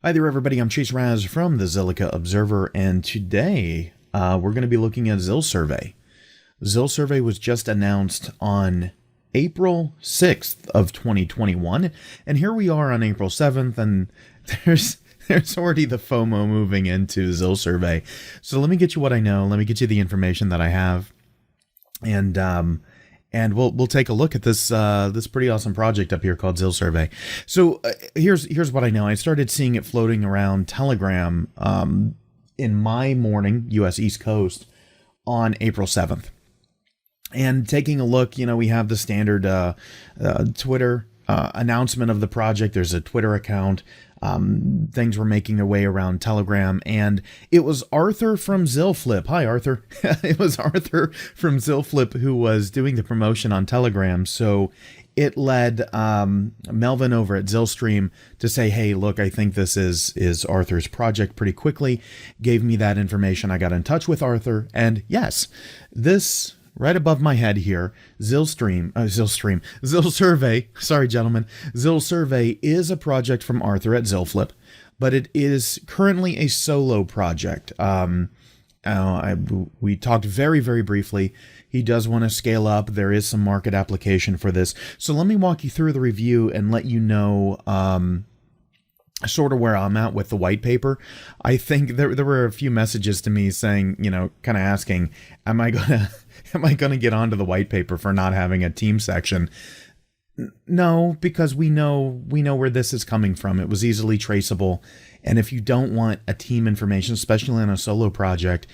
Hi there, everybody. I'm Chase Raz from the Zilliqa Observer, and today we're going to be looking at zilSurvey. zilSurvey was just announced on April 6th of 2021, and here we are on April 7th, and there's already the FOMO moving into zilSurvey. So let me get you what I know. Let me get you the information that I have, and we'll take a look at this this pretty awesome project up here called zilSurvey. So here's what I know. I started seeing it floating around Telegram in my morning, U.S. East Coast, on April 7th. And taking a look, we have the standard Twitter announcement of the project. There's a Twitter account. Things were making their way around Telegram, and it was Arthur from ZilFlip. Hi, Arthur. It was Arthur from ZilFlip who was doing the promotion on Telegram. So it led Melvin over at Zilstream to say, hey, look, I think this is Arthur's project pretty quickly. Gave me that information. I got in touch with Arthur, and yes, this right above my head here, zilSurvey, sorry, gentlemen, zilSurvey is a project from Arthur at ZilFlip, but it is currently a solo project. We talked very, very briefly. He does want to scale up. There is some market application for this. So let me walk you through the review and let you know sort of where I'm at with the white paper. I think there were a few messages to me saying, kind of asking, am I gonna get onto the white paper for not having a team section? No, because we know where this is coming from. It was easily traceable. And if you don't want a team information, especially in a solo project,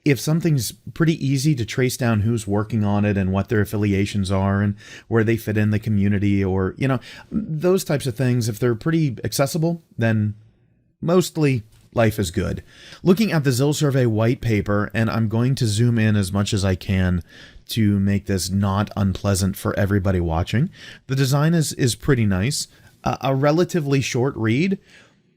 if something's pretty easy to trace down who's working on it and what their affiliations are and where they fit in the community, or, those types of things, if they're pretty accessible, then mostly life is good. Looking at the zilSurvey white paper, and I'm going to zoom in as much as I can to make this not unpleasant for everybody watching. The design is pretty nice, a relatively short read,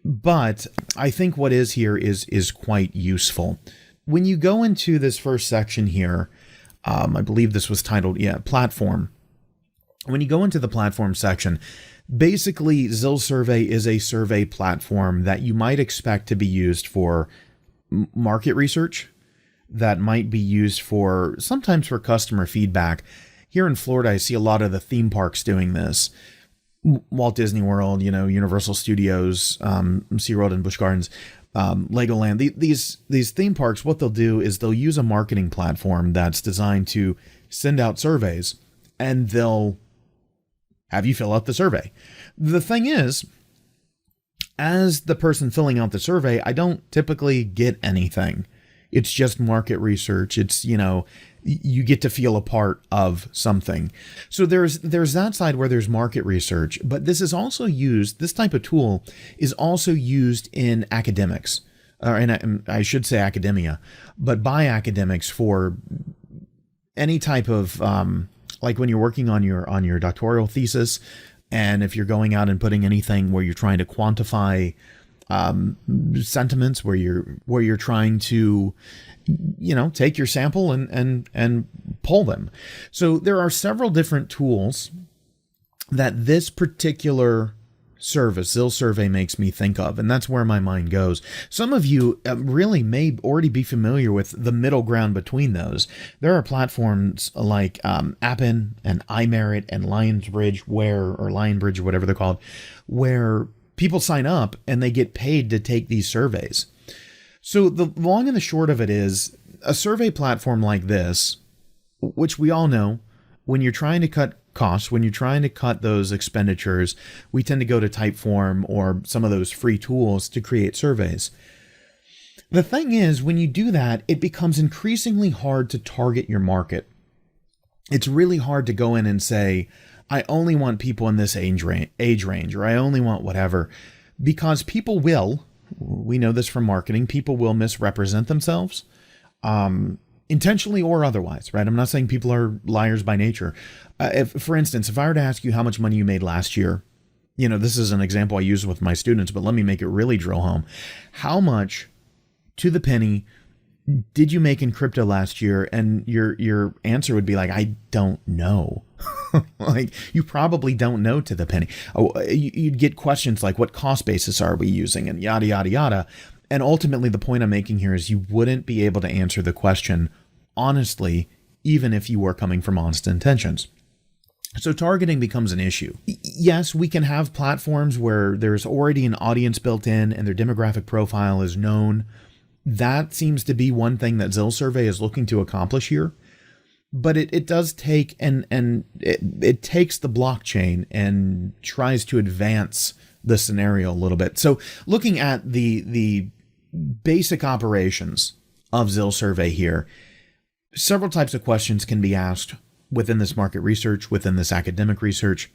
but I think what is here is quite useful. When you go into this first section here, I believe this was titled, Platform. When you go into the Platform section, basically zilSurvey is a survey platform that you might expect to be used for market research, that might be used sometimes for customer feedback. Here in Florida, I see a lot of the theme parks doing this. Walt Disney World, Universal Studios, SeaWorld and Busch Gardens, Legoland. These theme parks, what they'll do is they'll use a marketing platform that's designed to send out surveys, and they'll have you fill out the survey. The thing is, as the person filling out the survey, I don't typically get anything. It's just market research. It's, you get to feel a part of something. So there's that side where there's market research, but this is also used, this type of tool is also used in academics, and I should say academia, but by academics for any type of, like when you're working on your doctoral thesis, and if you're going out and putting anything where you're trying to quantify sentiments, where you're trying to take your sample and pull them. So there are several different tools that this particular service, zilSurvey, makes me think of, and that's where my mind goes. Some of you really may already be familiar with the middle ground between those. There are platforms like Appen and iMerit and Lionbridge, or whatever they're called, where people sign up and they get paid to take these surveys. So the long and the short of it is, a survey platform like this, which we all know, when you're trying to cut costs, when you're trying to cut those expenditures, we tend to go to Typeform or some of those free tools to create surveys. The thing is, when you do that, it becomes increasingly hard to target your market. It's really hard to go in and say, I only want people in this age range, or I only want whatever, because people will, we know this from marketing, people will misrepresent themselves, intentionally or otherwise, right? I'm not saying people are liars by nature. For instance, if I were to ask you how much money you made last year, this is an example I use with my students, but let me make it really drill home. How much to the penny did you make in crypto last year? And your answer would be like, I don't know. Like, you probably don't know to the penny. You'd get questions like, what cost basis are we using, and yada, yada, yada. And ultimately, the point I'm making here is you wouldn't be able to answer the question honestly, even if you were coming from honest intentions. So targeting becomes an issue. Yes, we can have platforms where there's already an audience built in and their demographic profile is known. That seems to be one thing that zilSurvey is looking to accomplish here. But it does take, and it takes the blockchain and tries to advance the scenario a little bit. So looking at the basic operations of zilSurvey here, several types of questions can be asked within this market research, within this academic research.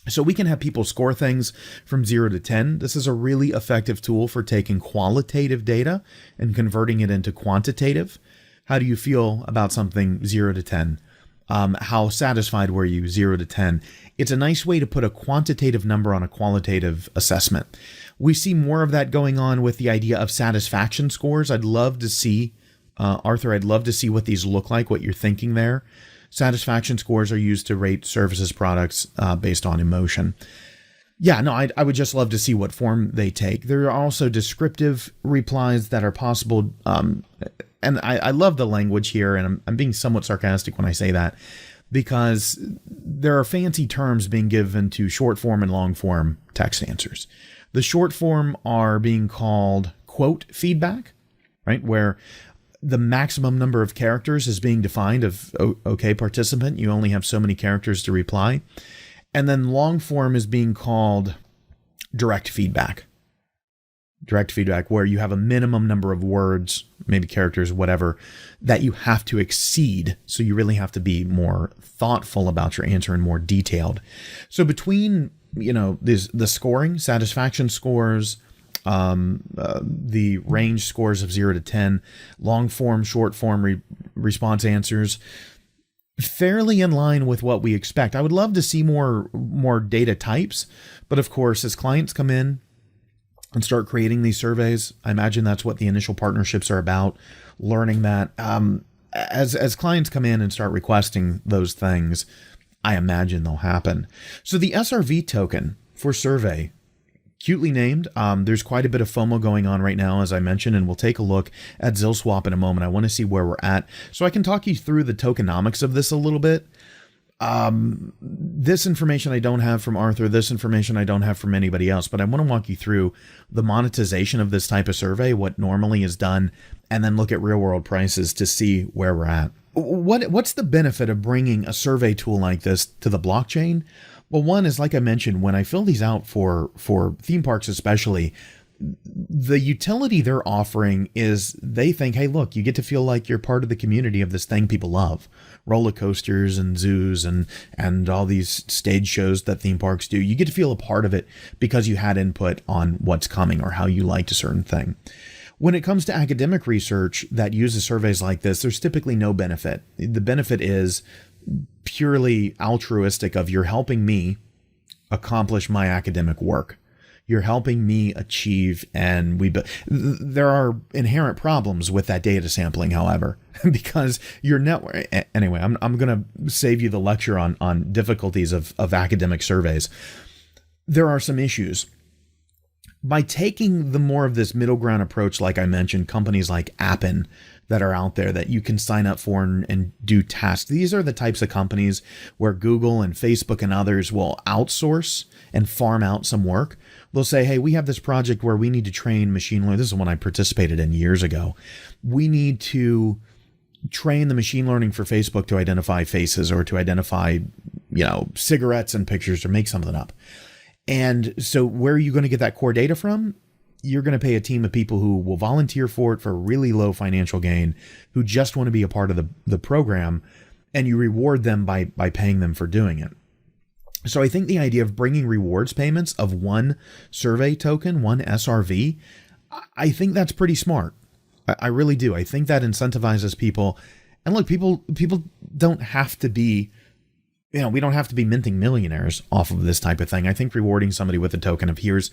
So we can have people score things from 0 to 10. This is a really effective tool for taking qualitative data and converting it into quantitative. How do you feel about something 0 to 10? How satisfied were you 0 to 10? It's a nice way to put a quantitative number on a qualitative assessment. We see more of that going on with the idea of satisfaction scores. I'd love to see, Arthur, I'd love to see what these look like, what you're thinking there. Satisfaction scores are used to rate services, products based on emotion. Yeah, no, I would just love to see what form they take. There are also descriptive replies that are possible. And I love the language here, and I'm being somewhat sarcastic when I say that, because there are fancy terms being given to short form and long form text answers. The short form are being called quote feedback, right? Where the maximum number of characters is being defined of, okay, participant, you only have so many characters to reply. And then long form is being called direct feedback. Direct feedback, where you have a minimum number of words, maybe characters, whatever, that you have to exceed. So you really have to be more thoughtful about your answer and more detailed. So between, the scoring, satisfaction scores, the range scores of 0 to 10, long form, short form response answers, fairly in line with what we expect. I would love to see more data types, but of course, as clients come in and start creating these surveys, I imagine that's what the initial partnerships are about, learning that. As clients come in and start requesting those things, I imagine they'll happen. So the SRV token for survey, cutely named. There's quite a bit of FOMO going on right now, as I mentioned, and we'll take a look at ZilSwap in a moment. I want to see where we're at, so I can talk you through the tokenomics of this a little bit. This information I don't have from Arthur, this information I don't have from anybody else, but I want to walk you through the monetization of this type of survey, what normally is done, and then look at real world prices to see where we're at. What's the benefit of bringing a survey tool like this to the blockchain? Well, one is, like I mentioned, when I fill these out for theme parks especially, the utility they're offering is they think, hey, look, you get to feel like you're part of the community of this thing people love. Roller coasters and zoos and all these stage shows that theme parks do. You get to feel a part of it because you had input on what's coming or how you liked a certain thing. When it comes to academic research that uses surveys like this, there's typically no benefit. The benefit is purely altruistic of you're helping me accomplish my academic work. You're helping me achieve, and there are inherent problems with that data sampling, however, because your network, anyway, I'm going to save you the lecture on difficulties of academic surveys. There are some issues. By taking the more of this middle ground approach, like I mentioned, companies like Appen that are out there that you can sign up for and do tasks. These are the types of companies where Google and Facebook and others will outsource and farm out some work. They'll say, hey, we have this project where we need to train machine learning. This is one I participated in years ago. We need to train the machine learning for Facebook to identify faces or to identify, cigarettes and pictures or make something up. And so where are you going to get that core data from? You're going to pay a team of people who will volunteer for it for really low financial gain, who just want to be a part of the program, and you reward them by paying them for doing it. So I think the idea of bringing rewards payments of one survey token, one SRV, I think that's pretty smart. I really do. I think that incentivizes people. And look, people don't have to be, we don't have to be minting millionaires off of this type of thing. I think rewarding somebody with a token of here's,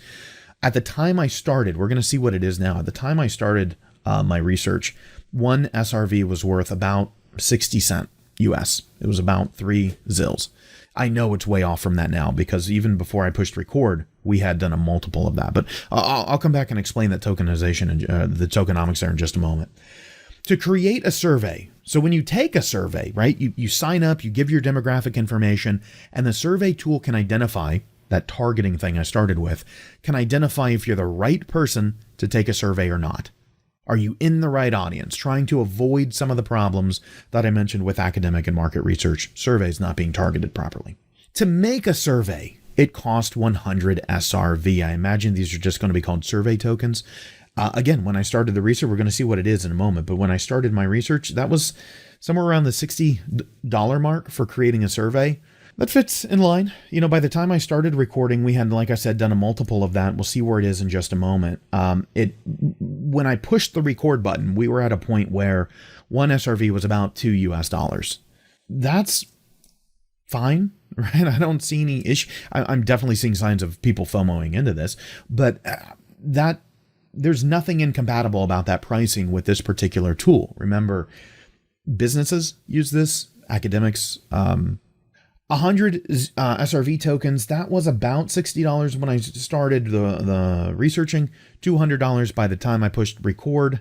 at the time I started, we're going to see what it is now. At the time I started my research, one SRV was worth about 60 cents. US. It was about 3 zills. I know it's way off from that now because even before I pushed record, we had done a multiple of that. But I'll come back and explain that tokenization and the tokenomics there in just a moment. To create a survey, so when you take a survey, right, you sign up, you give your demographic information, and the survey tool can identify, that targeting thing I started with, can identify if you're the right person to take a survey or not. Are you in the right audience, trying to avoid some of the problems that I mentioned with academic and market research surveys not being targeted properly? To make a survey, it cost 100 SRV. I imagine these are just going to be called survey tokens. Again, when I started the research, we're going to see what it is in a moment, but when I started my research, that was somewhere around the $60 mark for creating a survey. That fits in line. You know, by the time I started recording, we had, like I said, done a multiple of that. We'll see where it is in just a moment. When I pushed the record button, we were at a point where one SRV was about $2. That's fine, right? I don't see any issue. I'm definitely seeing signs of people FOMOing into this, but there's nothing incompatible about that pricing with this particular tool. Remember, businesses use this, academics, 100 SRV tokens, that was about $60 when I started the researching, $200 by the time I pushed record.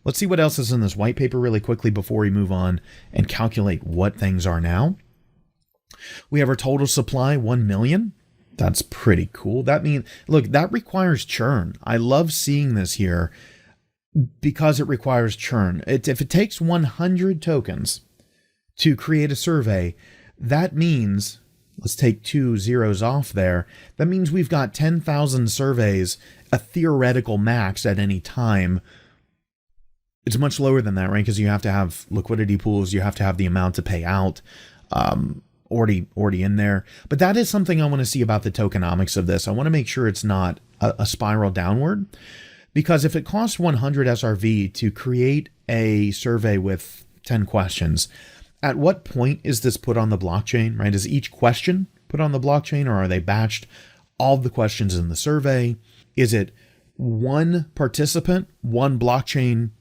Let's see what else is in this white paper really quickly before we move on and calculate what things are now. We have our total supply, 1 million. That's pretty cool. That means, look, that requires churn. I love seeing this here because it requires churn. If it takes 100 tokens to create a survey, that means, let's take 2 zeros off there. That means we've got 10,000 surveys, a theoretical max at any time. It's much lower than that, right? Because you have to have liquidity pools. You have to have the amount to pay out. Already in there. But that is something I want to see about the tokenomics of this. I want to make sure it's not a spiral downward, because if it costs 100 SRV to create a survey with 10 questions, at what point is this put on the blockchain, right? Is each question put on the blockchain, or are they batched all of the questions in the survey? Is it one participant, one blockchain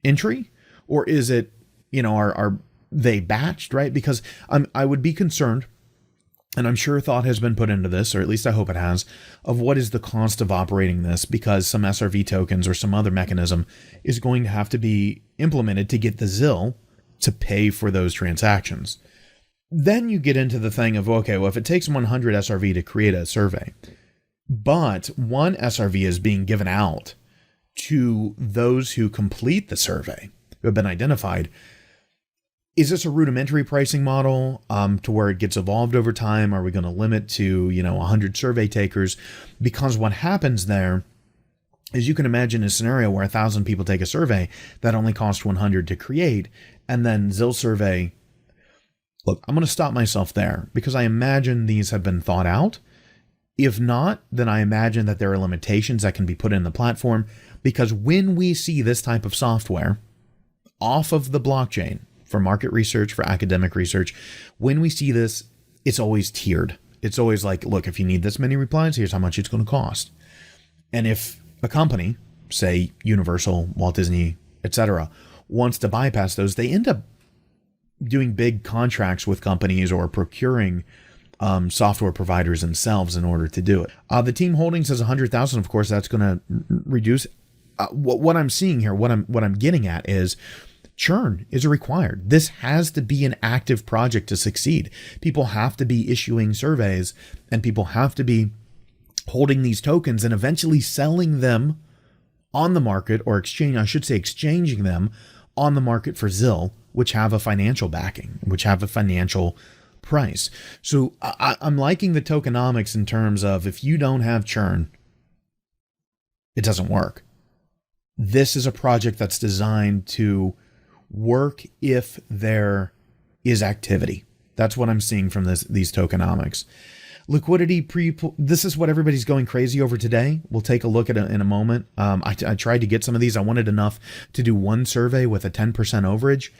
entry, or is it, are they batched, right? Because I would be concerned, and I'm sure thought has been put into this, or at least I hope it has, of what is the cost of operating this, because some SRV tokens or some other mechanism is going to have to be implemented to get the ZIL to pay for those transactions. Then you get into the thing of, okay, well, if it takes 100 SRV to create a survey, but one SRV is being given out to those who complete the survey, who have been identified, is this a rudimentary pricing model to where it gets evolved over time? Are we going to limit to, 100 survey takers? Because what happens there is, you can imagine a scenario where 1,000 people take a survey that only cost 100 to create, and then zilSurvey. Look, I'm going to stop myself there because I imagine these have been thought out. If not, then I imagine that there are limitations that can be put in the platform, because when we see this type of software off of the blockchain for market research, for academic research, when we see this, it's always tiered. It's always like, look, if you need this many replies, here's how much it's going to cost. And if a company, say Universal, Walt Disney, etc., wants to bypass those, they end up doing big contracts with companies or procuring software providers themselves in order to do it. The team holding says 100,000. Of course, that's going to reduce. What I'm seeing here, what I'm getting at is churn is required. This has to be an active project to succeed. People have to be issuing surveys, and people have to be holding these tokens and eventually selling them on the market, or exchanging them on the market for ZIL, which have a financial backing, which have a financial price. So I'm liking the tokenomics in terms of, if you don't have churn, it doesn't work. This is a project that's designed to work if there is activity. That's what I'm seeing from these tokenomics. Liquidity this is what everybody's going crazy over today. We'll take a look at it in a moment. I tried to get some of these. I wanted enough to do one survey with a 10% overage.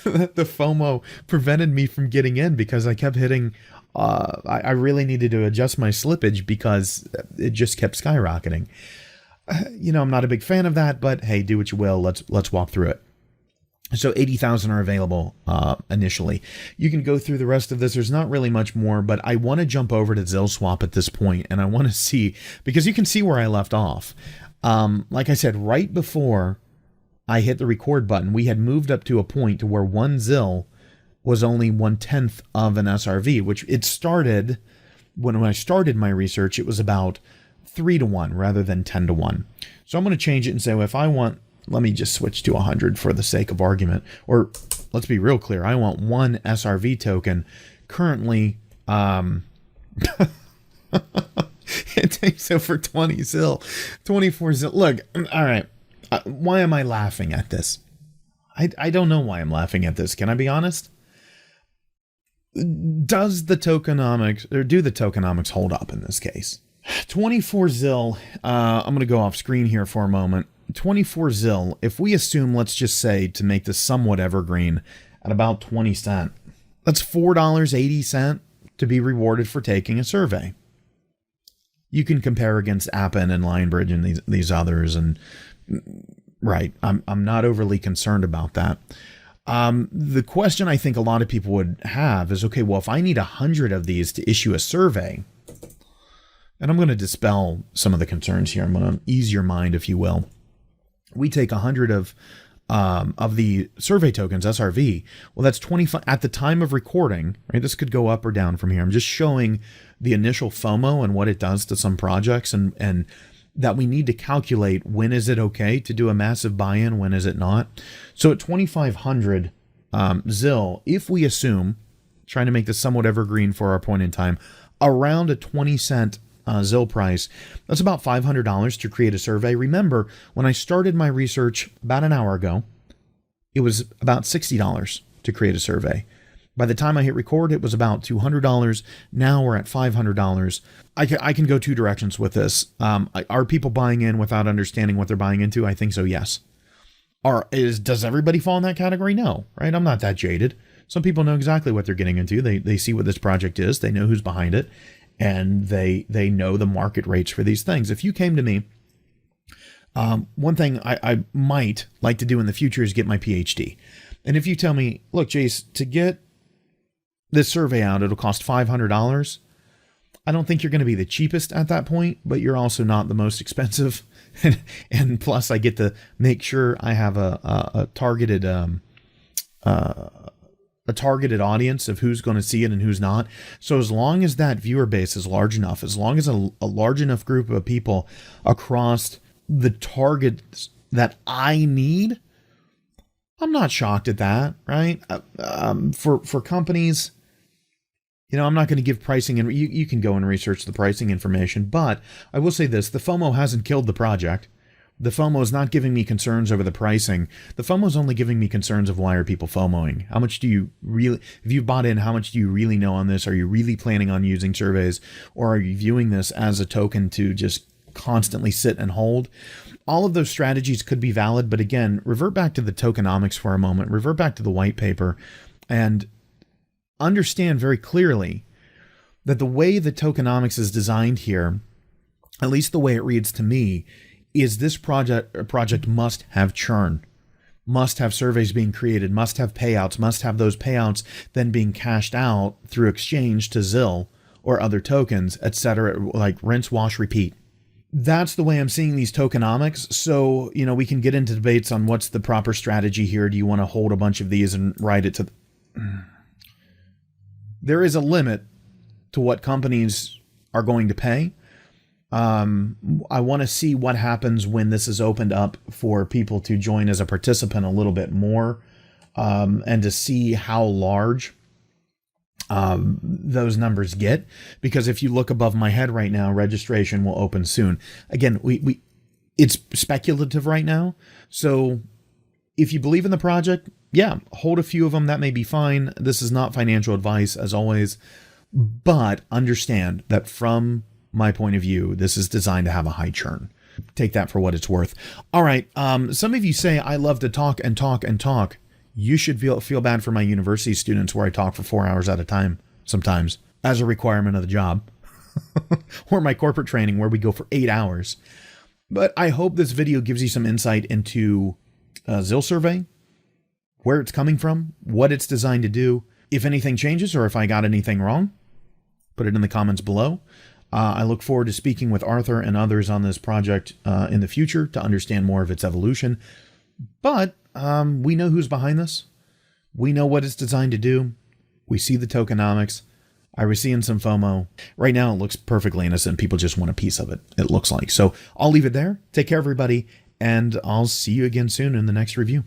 The FOMO prevented me from getting in because I kept hitting. I really needed to adjust my slippage because it just kept skyrocketing. I'm not a big fan of that, but hey, do what you will. Let's walk through it. So 80,000 are available initially. You can go through the rest of this. There's not really much more, but I want to jump over to ZilSwap at this point, and I want to see, because you can see where I left off. Like I said, right before I hit the record button, we had moved up to a point to where one ZIL was only 1/10 of an SRV, which it started, when I started my research, it was about 3-to-1 rather than 10-to-1. So I'm going to change it and say, well, if I want, let me just switch to 100 for the sake of argument. Or let's be real clear. I want one SRV token. Currently, it takes over 20 ZIL, 24 ZIL. Look, all right. Why am I laughing at this? I don't know why I'm laughing at this. Can I be honest? Does the tokenomics, or do the tokenomics hold up in this case? 24 ZIL, I'm going to go off screen here for a moment. 24 ZIL, if we assume, let's just say, to make this somewhat evergreen, at about 20 cents, that's $4.80 to be rewarded for taking a survey. You can compare against Appen and Lionbridge and these others, and right, I'm not overly concerned about that. The question I think a lot of people would have is, okay, well, if I need 100 of these to issue a survey, and I'm going to dispel some of the concerns here. I'm going to ease your mind, if you will. We take 100 of the survey tokens, SRV. Well, that's 25 at the time of recording, right? This could go up or down from here. I'm just showing the initial FOMO and what it does to some projects, and that we need to calculate when is it okay to do a massive buy-in, when is it not. So at 2,500 ZIL, if we assume, trying to make this somewhat evergreen for our point in time, around a 20 cent ZIL price, that's about $500 to create a survey. Remember, when I started my research about an hour ago, it was about $60 to create a survey. By the time I hit record, it was about $200. Now we're at $500. I can go two directions with this. Are people buying in without understanding what they're buying into? I think so, yes. Does everybody fall in that category? No, right? I'm not that jaded. Some people know exactly what they're getting into. They see what this project is. They know who's behind it. And they know the market rates for these things. If you came to me, one thing I might like to do in the future is get my PhD. And if you tell me, look, Jace, to get this survey out, it'll cost $500. I don't think you're going to be the cheapest at that point, but you're also not the most expensive. And plus, I get to make sure I have a targeted audience of who's going to see it and who's not. So as long as that viewer base is large enough, as long as a large enough group of people across the targets that I need, I'm not shocked at that, right? For companies, I'm not going to give pricing, and you can go and research the pricing information, but I will say this, the FOMO hasn't killed the project. The FOMO is not giving me concerns over the pricing. The FOMO is only giving me concerns of why are people FOMOing? How much do you really, if you've bought in, how much do you really know on this? Are you really planning on using surveys, or are you viewing this as a token to just constantly sit and hold? All of those strategies could be valid, but again, revert back to the tokenomics for a moment, revert back to the white paper, and understand very clearly that the way the tokenomics is designed here, at least the way it reads to me, is this project must have churn, must have surveys being created, must have payouts, must have those payouts then being cashed out through exchange to ZIL or other tokens, etc., like rinse, wash, repeat. That's the way I'm seeing these tokenomics. So, we can get into debates on what's the proper strategy here. Do you want to hold a bunch of these and write it to... There is a limit to what companies are going to pay. I want to see what happens when this is opened up for people to join as a participant a little bit more, and to see how large those numbers get. Because if you look above my head right now, registration will open soon. Again, it's speculative right now. So if you believe in the project, yeah, hold a few of them. That may be fine. This is not financial advice, as always, but understand that from my point of view, this is designed to have a high churn. Take that for what it's worth. All right. Some of you say I love to talk and talk and talk. You should feel bad for my university students where I talk for 4 hours at a time sometimes as a requirement of the job, or my corporate training where we go for 8 hours. But I hope this video gives you some insight into ZilSurvey, where it's coming from, what it's designed to do. If anything changes or if I got anything wrong, put it in the comments below. I look forward to speaking with Arthur and others on this project in the future to understand more of its evolution. But we know who's behind this. We know what it's designed to do. We see the tokenomics. I was seeing some FOMO. Right now, it looks perfectly innocent. People just want a piece of it, it looks like. So I'll leave it there. Take care, everybody, and I'll see you again soon in the next review.